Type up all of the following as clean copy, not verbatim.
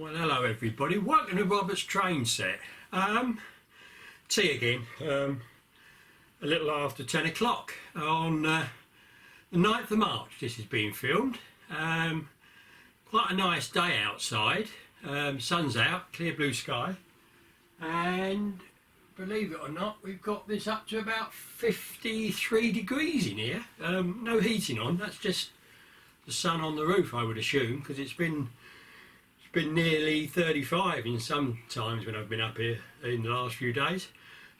Well, hello everybody. Welcome to Robert's Train Set. Tea again. A little after 10 o'clock on the 9th of March. This is being filmed. Quite a nice day outside. Sun's out, clear blue sky, and believe it or not, we've got this up to about 53 degrees in here. No heating on. That's just the sun on the roof, I would assume, because it's been nearly 35 in some times when I've been up here in the last few days.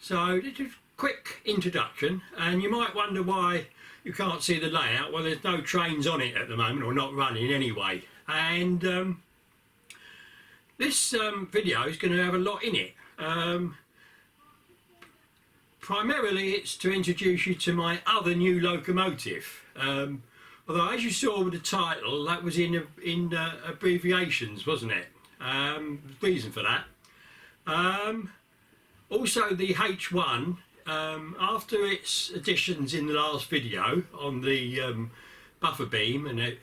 So this is a quick introduction, and you might wonder why you can't see the layout. Well, there's no trains on it at the moment, or not running anyway, and this video is going to have a lot in it. Primarily it's to introduce you to my other new locomotive. Although, as you saw with the title, that was in abbreviations, wasn't it? Reason for that. Also, the H1, after its additions in the last video on the buffer beam and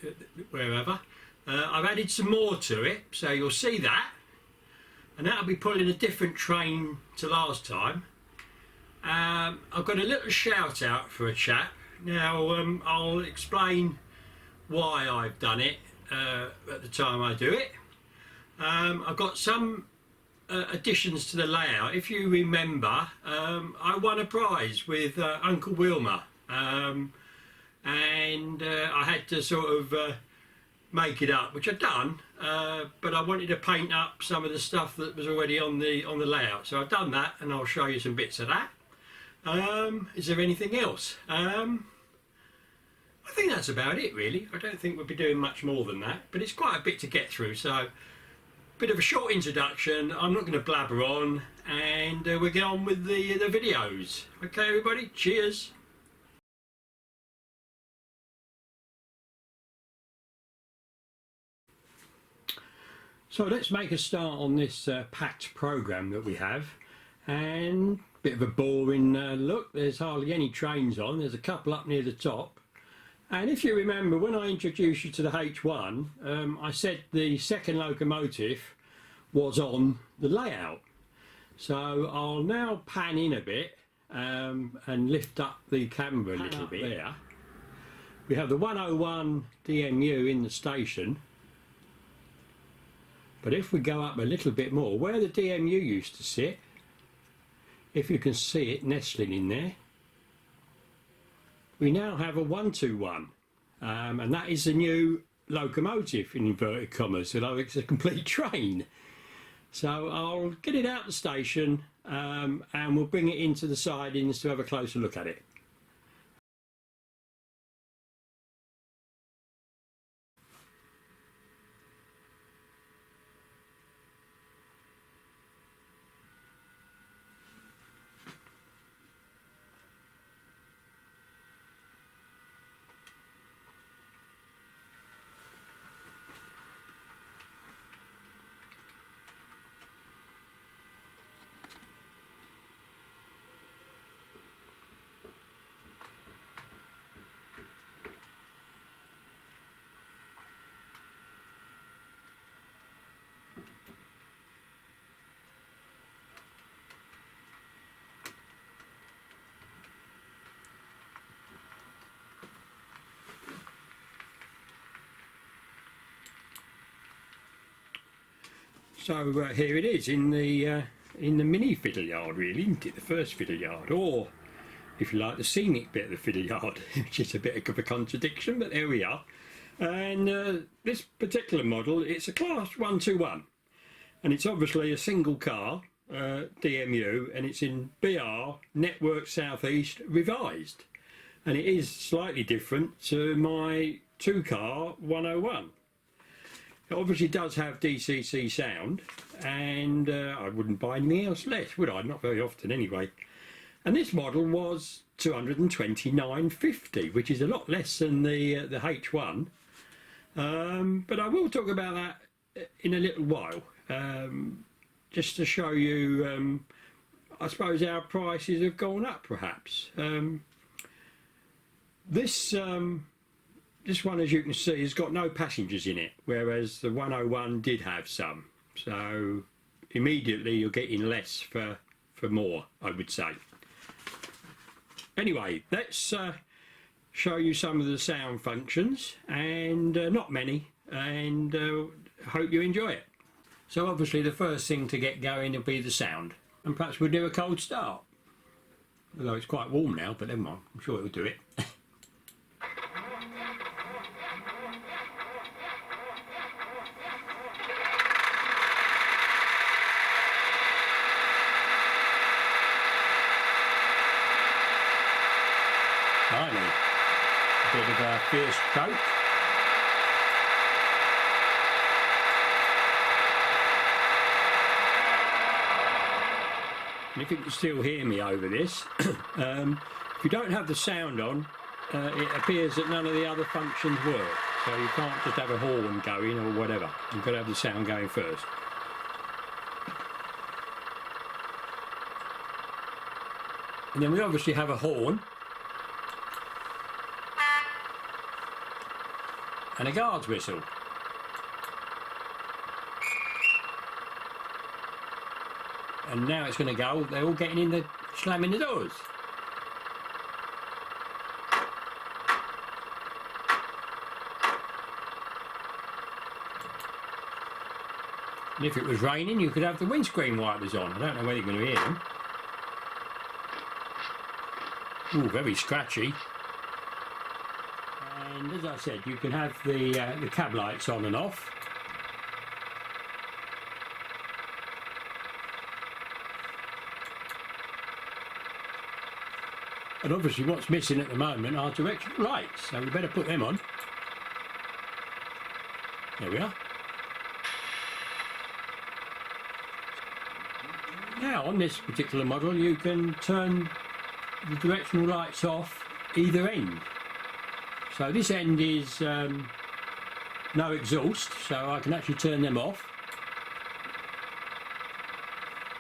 wherever, I've added some more to it, so you'll see that. And that'll be pulling a different train to last time. I've got a little shout out for a chap. Now, I'll explain why I've done it at the time I do it. I've got some additions to the layout. If you remember, I won a prize with Uncle Wilmer, and I had to sort of make it up, which I've done, but I wanted to paint up some of the stuff that was already on the layout. So I've done that, and I'll show you some bits of that. Is there anything else? I think that's about it really. I don't think we'll be doing much more than that, but it's quite a bit to get through, so bit of a short introduction. I'm not going to blabber on, and we'll get on with the videos. Okay everybody, cheers. So let's make a start on this packed programme that we have, and bit of a boring look. There's hardly any trains on. There's a couple up near the top, and if you remember when I introduced you to the H1, I said the second locomotive was on the layout. So I'll now pan in a bit and lift up the camera a little bit. There we have the 101 DMU in the station, but if we go up a little bit more, where the DMU used to sit, if you can see it nestling in there, we now have a 121, and that is the new locomotive in inverted commas, although it's a complete train. So I'll get it out the station, and we'll bring it into the sidings to have a closer look at it. So here it is in the mini fiddle yard, really, isn't it? The first fiddle yard, or if you like, the scenic bit of the fiddle yard, which is a bit of a contradiction, but there we are. And this particular model, it's a class 121, and it's obviously a single car DMU, and it's in BR Network Southeast revised, and it is slightly different to my two car 101. It obviously does have DCC sound, and I wouldn't buy anything else less, would I? Not very often anyway. And this model was $229.50, which is a lot less than the H1. But I will talk about that in a little while, just to show you, I suppose, our prices have gone up perhaps. This This one, as you can see, has got no passengers in it, whereas the 101 did have some. so immediately you're getting less for more, I would say. Anyway, let's show you some of the sound functions, and not many, and hope you enjoy it. So obviously the first thing to get going will be the sound, and perhaps we'll do a cold start. Although it's quite warm now, but never mind, I'm sure it'll do it. Finally, a bit of a fierce choke. And if you can still hear me over this, if you don't have the sound on, it appears that none of the other functions work. So you can't just have a horn going or whatever. You've got to have the sound going first. And then we obviously have a horn. And a guard's whistle. And now it's going to go, they're all getting in the, slamming the doors. And if it was raining, you could have the windscreen wipers on. I don't know whether you're going to hear them. Ooh, very scratchy. And as I said, you can have the cab lights on and off. And obviously what's missing at the moment are directional lights, so we better put them on. There we are. Now on this particular model you can turn the directional lights off either end. So this end is no exhaust, so I can actually turn them off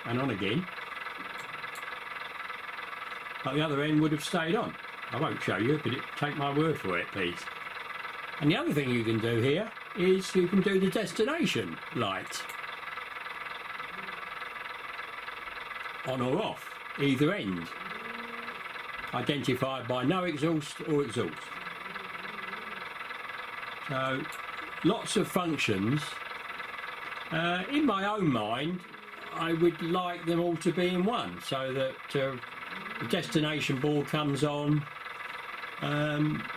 and on again. But the other end would have stayed on. I won't show you, but take my word for it, please. And the other thing you can do here is you can do the destination light. On or off, either end. Identified by no exhaust or exhaust. So, lots of functions. In my own mind, I would like them all to be in one, so that the destination board comes on,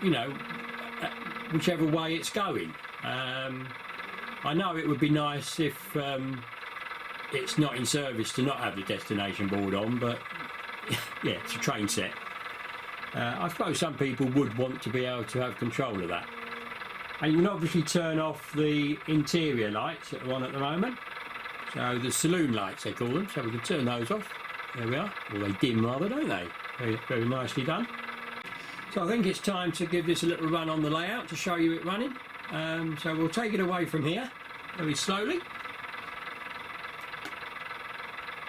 you know, whichever way it's going. I know it would be nice if it's not in service to not have the destination board on, but yeah, it's a train set. I suppose some people would want to be able to have control of that. And you can obviously turn off the interior lights that are on at the moment. So the saloon lights they call them, so we can turn those off. There we are. Or they dim rather, don't they? Very, very nicely done. So I think it's time to give this a little run on the layout to show you it running. So we'll take it away from here very slowly.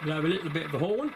We'll have a little bit of a horn.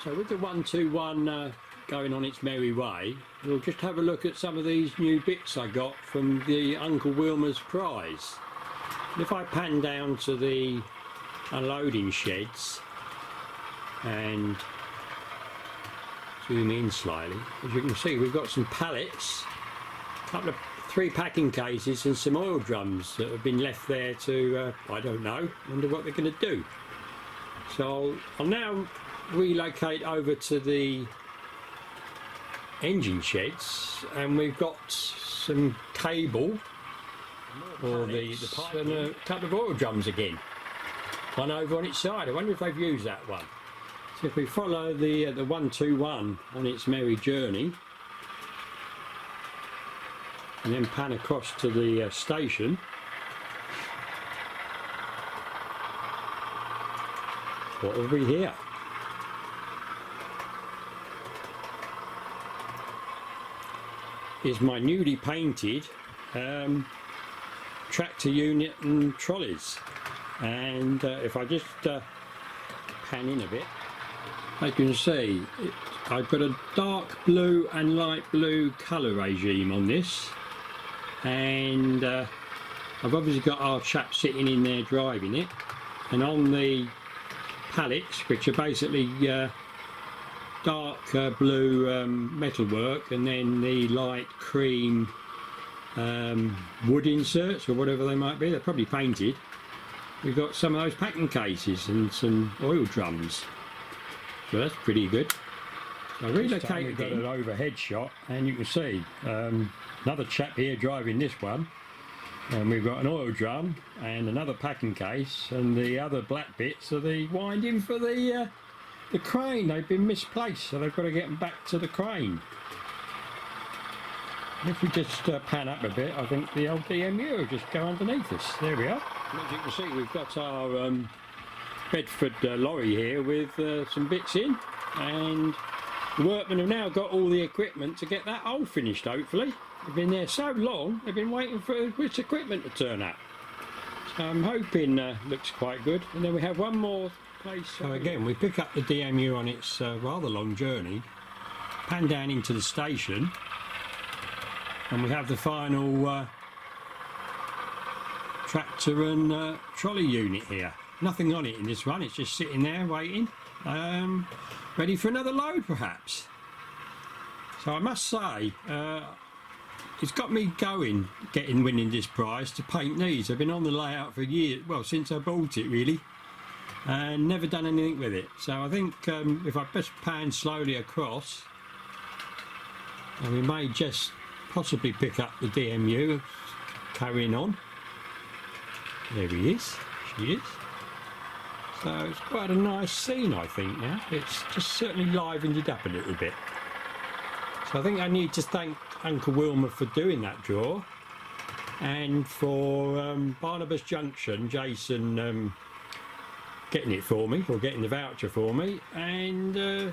So with the 121 going on its merry way, we'll just have a look at some of these new bits I got from the Uncle Wilmer's prize. If I pan down to the unloading sheds and zoom in slightly, as you can see, we've got some pallets, three packing cases and some oil drums that have been left there to, I don't know, wonder what they're going to do. So I'll now relocate over to the engine sheds, and we've got some cable or the pipe and a couple of oil drums again, one over on its side. I wonder if they've used that one. So if we follow the 121 on its merry journey and then pan across to the station, what have we here? Is my newly painted tractor unit and trolleys, and if I just pan in a bit, as you can see, I've got a dark blue and light blue colour regime on this, and I've obviously got our chap sitting in there driving it, and on the pallets, which are basically dark blue metalwork, and then the light cream wood inserts or whatever they might be, they're probably painted. We've got some of those packing cases and some oil drums, so that's pretty good. So I relocate again. Got an overhead shot, and you can see another chap here driving this one, and we've got an oil drum and another packing case, and the other black bits are the winding for the crane. They've been misplaced, so they've got to get them back to the crane. And if we just pan up a bit, I think the old DMU will just go underneath us. There we are. And as you can see, we've got our Bedford lorry here with some bits in, and the workmen have now got all the equipment to get that hole finished, hopefully. They've been there so long, they've been waiting for this equipment to turn up. So I'm hoping looks quite good. And then we have one more place. So again, we pick up the DMU on its rather long journey, pan down into the station, and we have the final tractor and trolley unit here. Nothing on it in this one, it's just sitting there waiting, ready for another load perhaps. So I must say, it's got me going, winning this prize to paint these. I've been on the layout for years, well, since I bought it really, and never done anything with it. So I think if I just pan slowly across, and we may just possibly pick up the DMU carrying on. There he is, she is. So it's quite a nice scene, I think, now. It's just certainly livened it up a little bit. So I think I need to thank Uncle Wilmer for doing that draw, and for Barnabas Junction, Jason, getting it for me, or getting the voucher for me, and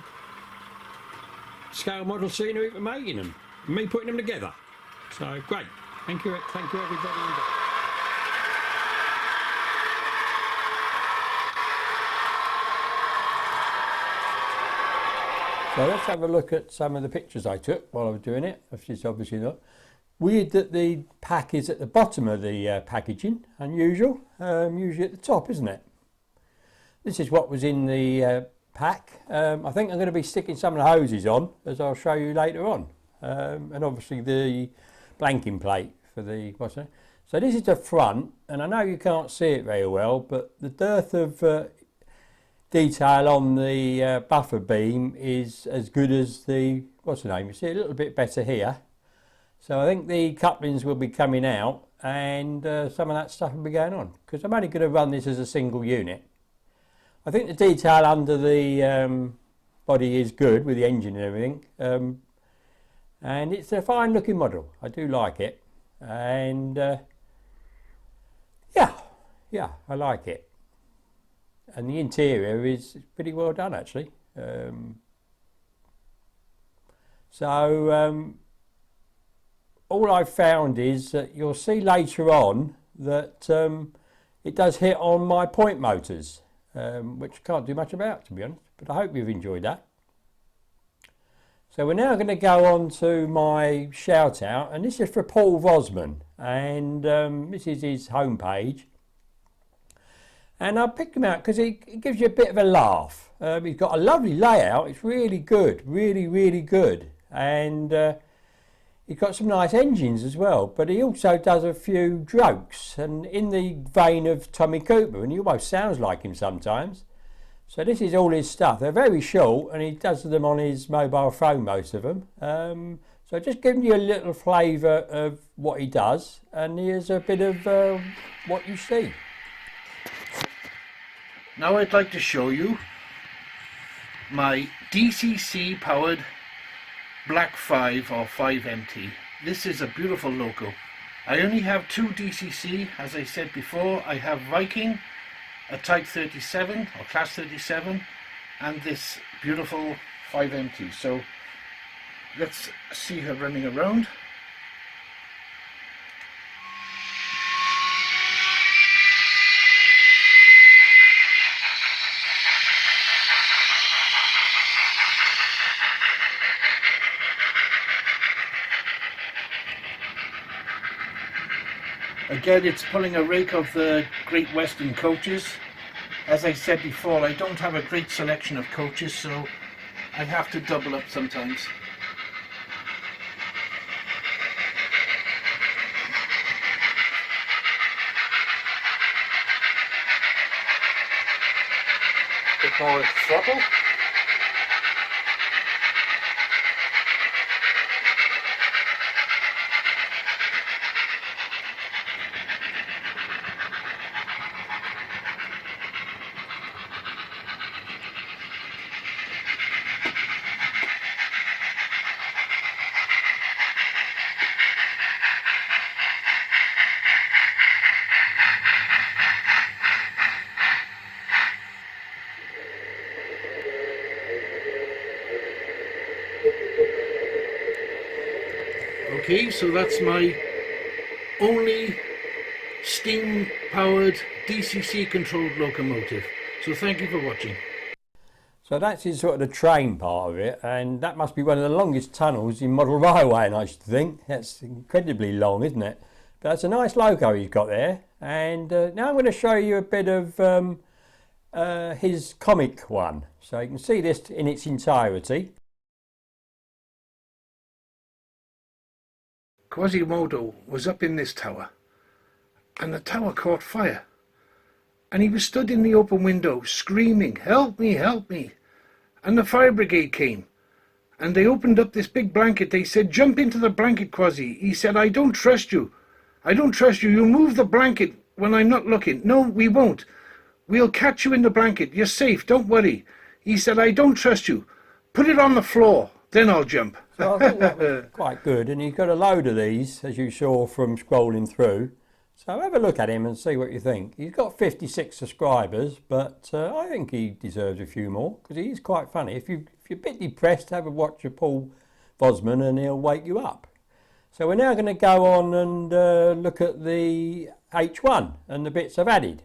Scale Model Scenery for making them, and me putting them together. So great, thank you everybody. So let's have a look at some of the pictures I took while I was doing it, which is obviously not. Weird that the pack is at the bottom of the packaging, unusual, usually at the top, isn't it? This is what was in the pack. I think I'm going to be sticking some of the hoses on, as I'll show you later on. And obviously the blanking plate for the, what's that? So this is the front, and I know you can't see it very well, but the dearth of detail on the buffer beam is as good as the, what's the name, you see a little bit better here. So I think the couplings will be coming out, and some of that stuff will be going on, because I'm only going to run this as a single unit. I think the detail under the body is good with the engine and everything, and it's a fine looking model. I do like it, and yeah, I like it. And the interior is pretty well done, actually. All I've found is that you'll see later on that it does hit on my point motors, which I can't do much about, to be honest, but I hope you've enjoyed that. So we're now going to go on to my shout out, and this is for Paul Vosman, and this is his homepage. And I picked him out because he gives you a bit of a laugh. He's got a lovely layout. It's really good, really good. And he's got some nice engines as well. But he also does a few jokes, and in the vein of Tommy Cooper, and he almost sounds like him sometimes. So this is all his stuff. They're very short, and he does them on his mobile phone, most of them. So just giving you a little flavour of what he does, and here's a bit of what you see. Now I'd like to show you my DCC powered Black 5 or 5MT. This is a beautiful Loco. I only have two DCC, as I said before. I have Viking, a Type 37 or Class 37, and this beautiful 5MT. So let's see her running around. Again, it's pulling a rake of the Great Western coaches. As I said before, I don't have a great selection of coaches, so I have to double up sometimes. Bit more throttle. Okay, so that's my only steam-powered DCC controlled locomotive. So thank you for watching. So that's his sort of the train part of it, and that must be one of the longest tunnels in Model Railway, and I should think. That's incredibly long, isn't it? But that's a nice loco he's got there. And now I'm going to show you a bit of his comic one. So you can see this in its entirety. Quasimodo was up in this tower, and the tower caught fire, and he was stood in the open window screaming, "Help me, help me!" And the fire brigade came, and they opened up this big blanket. They said, "Jump into the blanket, Quasi." He said, "I don't trust you. I don't trust you. You move the blanket when I'm not looking." "No, we won't. We'll catch you in the blanket. You're safe, don't worry." He said, "I don't trust you. Put it on the floor, then I'll jump." So I thought that was quite good, and he's got a load of these, as you saw from scrolling through. So have a look at him and see what you think. He's got 56 subscribers, but I think he deserves a few more, because he is quite funny. If you're a bit depressed, have a watch of Paul Vosman and he'll wake you up. So we're now going to go on and look at the H1 and the bits I've added.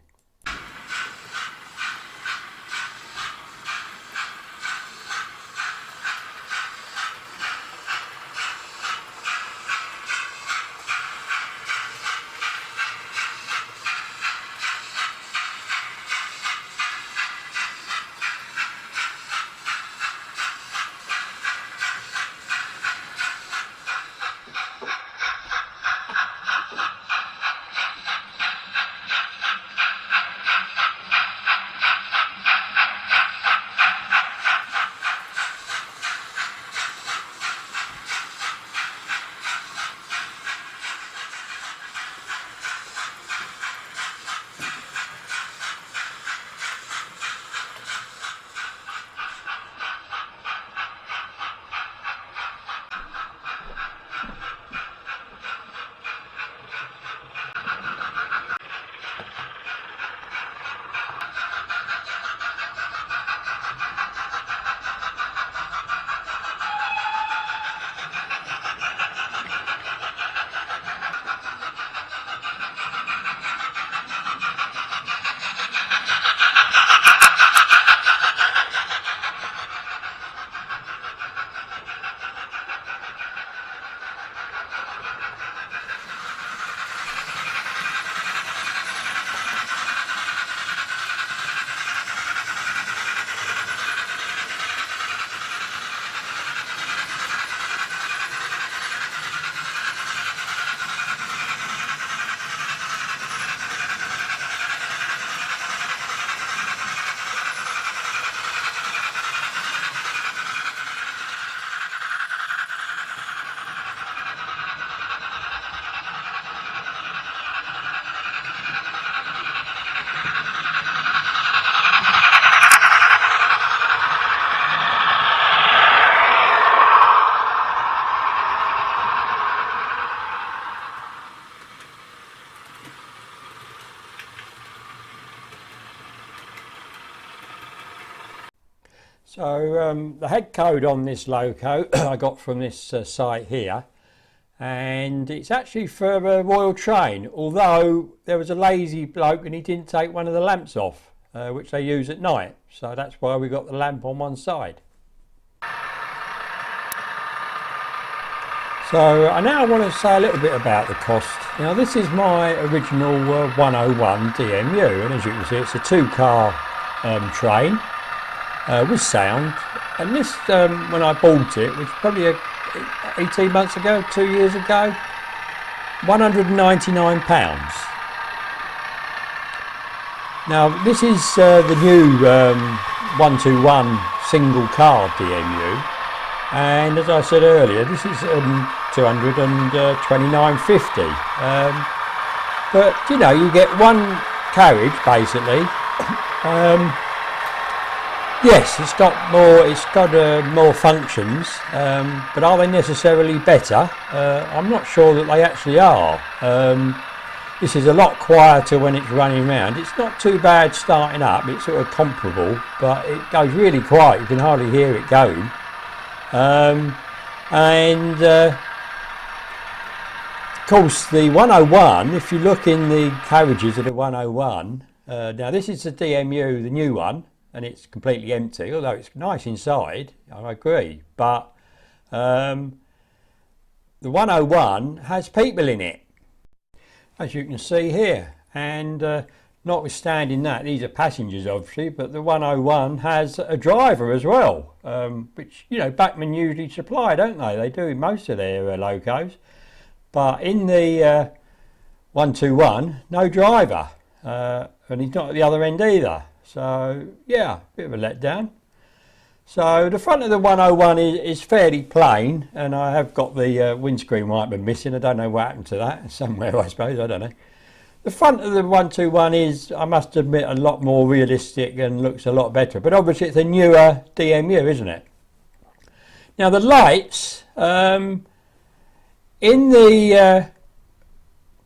So the head code on this Loco I got from this site here, and it's actually for a Royal Train, although there was a lazy bloke and he didn't take one of the lamps off, which they use at night, so that's why we got the lamp on one side. So I now want to say a little bit about the cost. Now this is my original 101 DMU, and as you can see it's a 2-car train with sound, and this when I bought it, which probably 18 months ago, 2 years ago, £199. Now this is the new 121 single car DMU, and as I said earlier, this is £229.50. But you know, you get one carriage basically. Yes, it's got more functions, but are they necessarily better? I'm not sure that they actually are. This is a lot quieter when it's running around. It's not too bad starting up, it's sort of comparable, but it goes really quiet, you can hardly hear it going. Of course the 101, if you look in the carriages of the 101, now this is the DMU, the new one, and it's completely empty, although it's nice inside, I agree, but the 101 has people in it, as you can see here, and notwithstanding that, these are passengers obviously, but the 101 has a driver as well, which, you know, Bachmann usually supply, don't they? They do in most of their Locos, but in the 121, no driver, and he's not at the other end either. So yeah, bit of a letdown. So the front of the 101 is fairly plain, and I have got the windscreen wiper missing. I don't know what happened to that, somewhere I suppose, I don't know. The front of the 121 is, I must admit, a lot more realistic and looks a lot better, but obviously it's a newer DMU, isn't it? Now the lights, in the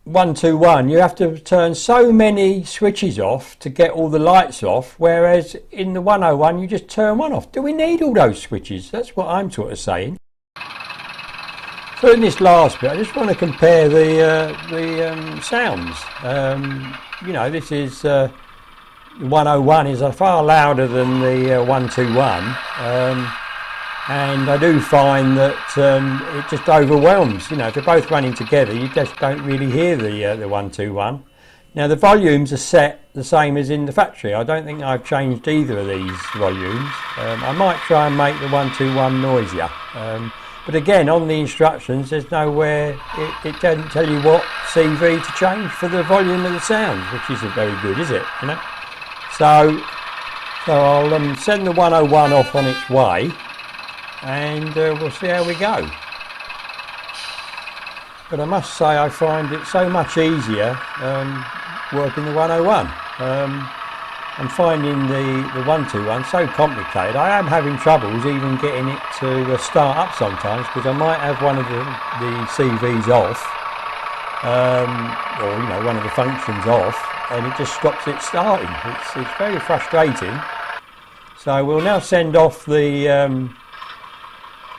121 you have to turn so many switches off to get all the lights off, whereas in the 101 you just turn one off. Do we need all those switches? That's what I'm sort of saying. So in this last bit I just want to compare the sounds. You know, this is the 101 is far louder than the 121, and I do find that it just overwhelms. You know, if they're both running together, you just don't really hear the 121. Now the volumes are set the same as in the factory. I don't think I've changed either of these volumes. I might try and make the 121 noisier, but again, on the instructions there's nowhere, it doesn't tell you what CV to change for the volume of the sounds, which isn't very good, is it? You know, so I'll send the 101 off on its way, and we'll see how we go. But I must say I find it so much easier working the 101. I'm finding the 121 so complicated. I am having troubles even getting it to start up sometimes, because I might have one of the CVs off, or you know, one of the functions off, and it just stops it starting. It's very frustrating. So we'll now send off the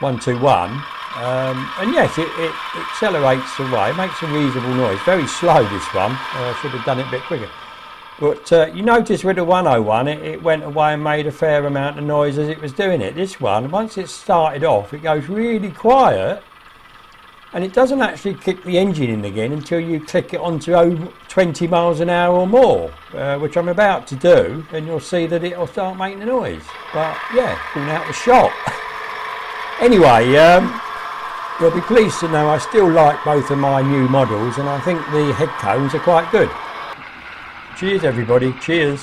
121, and yes, it accelerates away, it makes a reasonable noise. Very slow, this one. I should have done it a bit quicker. But you notice with the 101 it went away and made a fair amount of noise as it was doing it. This one, once it started off, it goes really quiet, and it doesn't actually kick the engine in again until you click it onto 20 miles an hour or more, which I'm about to do, and you'll see that it'll start making the noise. But yeah, going out the shop. Anyway, you'll be pleased to know I still like both of my new models, and I think the head cones are quite good. Cheers everybody, cheers.